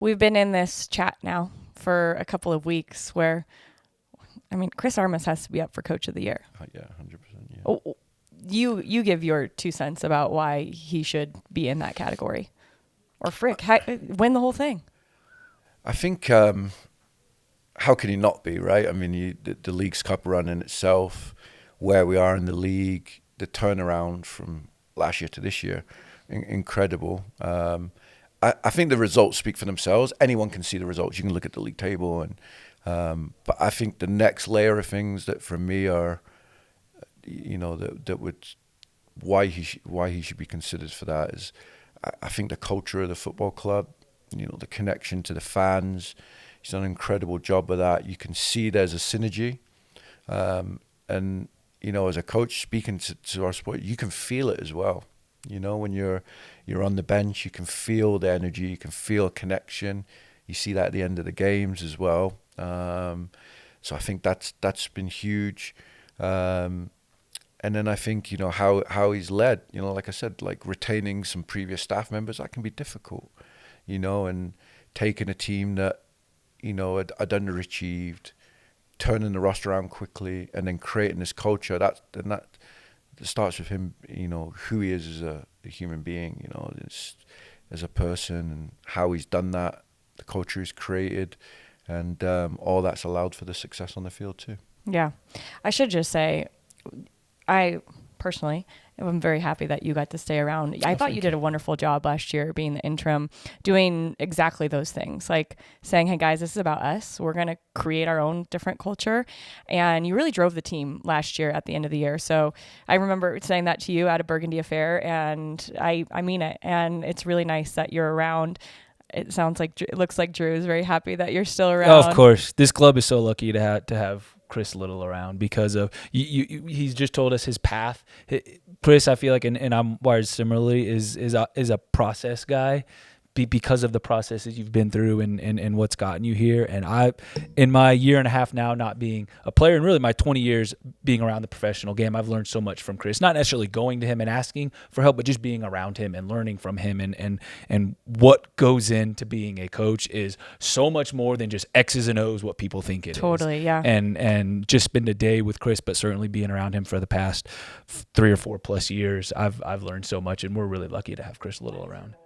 we've been in this chat now for a couple of weeks where, I mean, Chris Armas has to be up for Coach of the Year. Yeah, 100%. Yeah. Oh, you give your 2 cents about why he should be in that category, or frick, win the whole thing. I think how can he not be, right? I mean, the League's Cup run in itself, where we are in the league, the turnaround from last year to this year, incredible. I think the results speak for themselves. Anyone can see the results. You can look at the league table, but I think the next layer of things that for me are, that would why he should be considered for that is, I think the culture of the football club, the connection to the fans. He's done an incredible job of that. You can see there's a synergy, and as a coach speaking to our sport, you can feel it as well. When you're on the bench, you can feel the energy, you can feel a connection. You see that at the end of the games as well. So I think that's been huge. And then I think how he's led. Like I said, like retaining some previous staff members, that can be difficult. And taking a team that had underachieved, turning the roster around quickly, and then creating this culture. That starts with him. Who he is as a human being. As a person, and how he's done that, the culture he's created, and all that's allowed for the success on the field too. Yeah, I should just say, I personally am very happy that you got to stay around. I thought you did a wonderful job last year being the interim, doing exactly those things, like saying, hey guys, this is about us. We're going to create our own different culture. And you really drove the team last year at the end of the year. So I remember saying that to you at a Burgundy affair, and I mean it. And it's really nice that you're around. It looks like Drew is very happy that you're still around. Oh, of course. This club is so lucky to have Chris Little around because of he's just told us his path. Chris, I feel like, and I'm wired similarly, is a process guy. Because of the processes you've been through and what's gotten you here. And I, in my year and a half now not being a player, and really my 20 years being around the professional game, I've learned so much from Chris. Not necessarily going to him and asking for help, but just being around him and learning from him. And what goes into being a coach is so much more than just X's and O's, what people think it is. Totally, yeah. And just spend a day with Chris, but certainly being around him for the past 3 or 4 plus years, I've learned so much, and we're really lucky to have Chris Little around.